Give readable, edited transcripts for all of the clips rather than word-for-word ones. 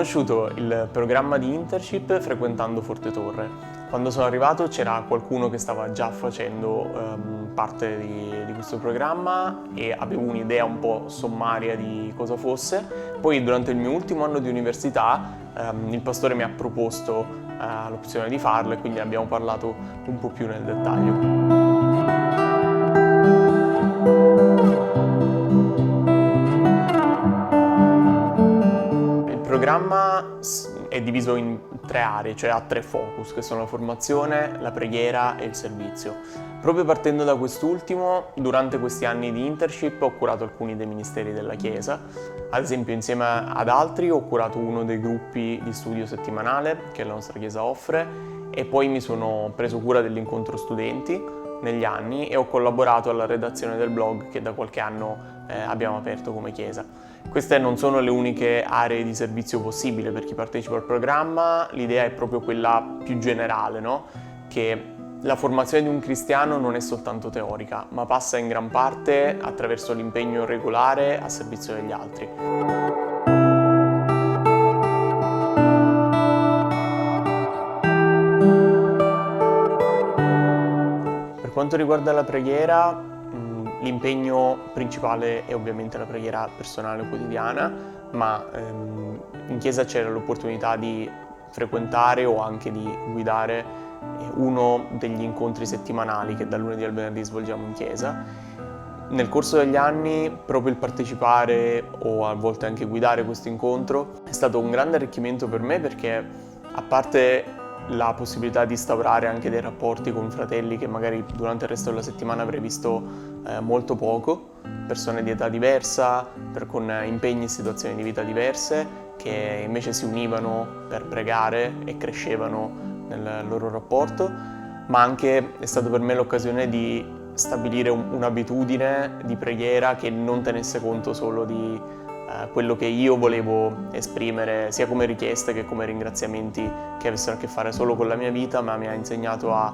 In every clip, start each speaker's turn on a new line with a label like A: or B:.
A: conosciuto il programma di internship frequentando Forte Torre. Quando sono arrivato c'era qualcuno che stava già facendo parte di questo programma e avevo un'idea un po' sommaria di cosa fosse. Poi durante il mio ultimo anno di università il pastore mi ha proposto l'opzione di farlo e quindi abbiamo parlato un po' più nel dettaglio. Il programma è diviso in 3 aree, cioè ha 3 focus, che sono la formazione, la preghiera e il servizio. Proprio partendo da quest'ultimo, durante questi anni di internship ho curato alcuni dei ministeri della Chiesa. Ad esempio, insieme ad altri ho curato uno dei gruppi di studio settimanale che la nostra Chiesa offre e poi mi sono preso cura dell'incontro studenti negli anni e ho collaborato alla redazione del blog che da qualche anno abbiamo aperto come Chiesa. Queste non sono le uniche aree di servizio possibile per chi partecipa al programma, l'idea è proprio quella più generale, no? Che la formazione di un cristiano non è soltanto teorica, ma passa in gran parte attraverso l'impegno regolare a servizio degli altri. Per quanto riguarda la preghiera, l'impegno principale è ovviamente la preghiera personale quotidiana, ma in chiesa c'era l'opportunità di frequentare o anche di guidare uno degli incontri settimanali che dal lunedì al venerdì svolgiamo in chiesa. Nel corso degli anni proprio il partecipare o a volte anche guidare questo incontro è stato un grande arricchimento per me perché a parte la possibilità di instaurare anche dei rapporti con fratelli che magari durante il resto della settimana avrei visto molto poco, persone di età diversa, con impegni e situazioni di vita diverse, che invece si univano per pregare e crescevano nel loro rapporto, ma anche è stata per me l'occasione di stabilire un'abitudine di preghiera che non tenesse conto solo di quello che io volevo esprimere sia come richieste che come ringraziamenti che avessero a che fare solo con la mia vita, ma mi ha insegnato a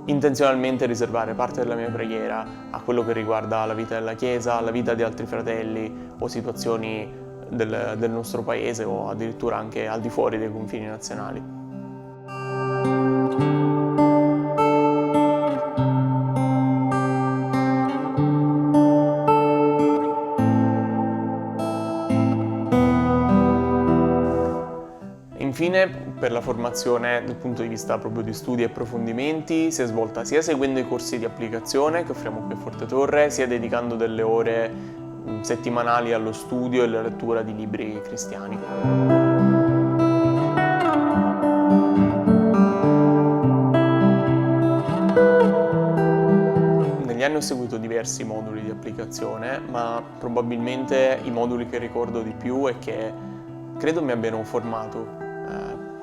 A: intenzionalmente riservare parte della mia preghiera a quello che riguarda la vita della Chiesa, la vita di altri fratelli o situazioni del nostro paese o addirittura anche al di fuori dei confini nazionali. Infine, per la formazione dal punto di vista proprio di studi e approfondimenti si è svolta sia seguendo i corsi di applicazione che offriamo qui a Forte Torre, sia dedicando delle ore settimanali allo studio e alla lettura di libri cristiani. Negli anni ho seguito diversi moduli di applicazione, ma probabilmente i moduli che ricordo di più e che credo mi abbiano formato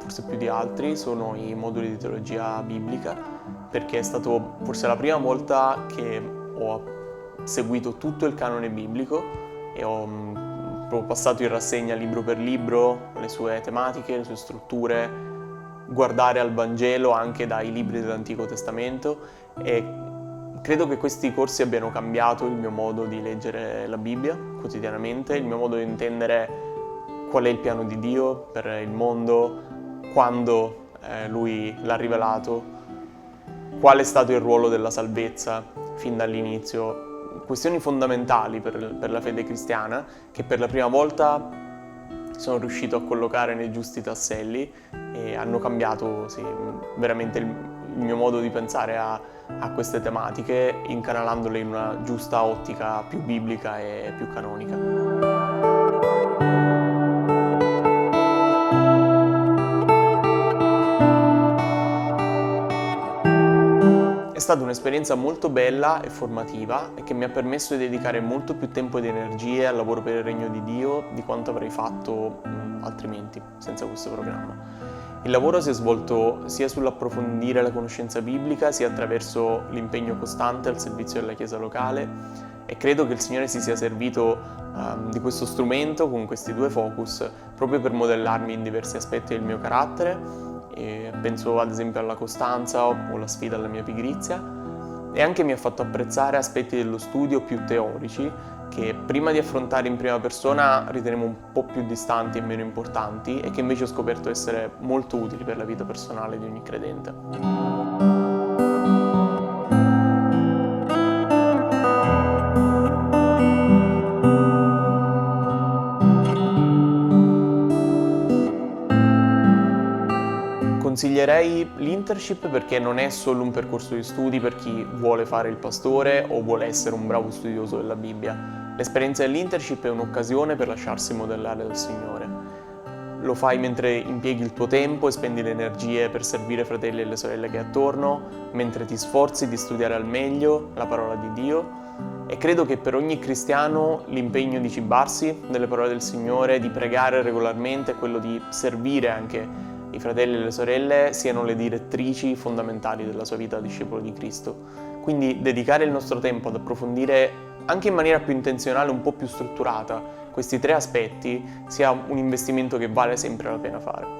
A: forse più di altri sono i moduli di teologia biblica, perché è stato forse la prima volta che ho seguito tutto il canone biblico e ho proprio passato in rassegna libro per libro le sue tematiche, le sue strutture, guardare al Vangelo anche dai libri dell'Antico Testamento e credo che questi corsi abbiano cambiato il mio modo di leggere la Bibbia quotidianamente, il mio modo di intendere qual è il piano di Dio per il mondo, quando Lui l'ha rivelato, qual è stato il ruolo della salvezza fin dall'inizio. Questioni fondamentali per la fede cristiana che per la prima volta sono riuscito a collocare nei giusti tasselli e hanno cambiato veramente il mio modo di pensare a queste tematiche, incanalandole in una giusta ottica più biblica e più canonica. È stata un'esperienza molto bella e formativa e che mi ha permesso di dedicare molto più tempo ed energie al lavoro per il regno di Dio di quanto avrei fatto altrimenti, senza questo programma. Il lavoro si è svolto sia sull'approfondire la conoscenza biblica, sia attraverso l'impegno costante al servizio della Chiesa locale e credo che il Signore si sia servito di questo strumento con questi 2 focus proprio per modellarmi in diversi aspetti del mio carattere. E penso ad esempio alla costanza o la sfida alla mia pigrizia e anche mi ha fatto apprezzare aspetti dello studio più teorici che prima di affrontare in prima persona riteniamo un po' più distanti e meno importanti e che invece ho scoperto essere molto utili per la vita personale di ogni credente. Consiglierei l'internship perché non è solo un percorso di studi per chi vuole fare il pastore o vuole essere un bravo studioso della Bibbia. L'esperienza dell'internship è un'occasione per lasciarsi modellare dal Signore. Lo fai mentre impieghi il tuo tempo e spendi le energie per servire i fratelli e le sorelle che hai attorno, mentre ti sforzi di studiare al meglio la parola di Dio. E credo che per ogni cristiano l'impegno di cibarsi delle parole del Signore, di pregare regolarmente e quello di servire anche i fratelli e le sorelle siano le direttrici fondamentali della sua vita da discepolo di Cristo. Quindi dedicare il nostro tempo ad approfondire anche in maniera più intenzionale, un po' più strutturata, questi tre aspetti sia un investimento che vale sempre la pena fare.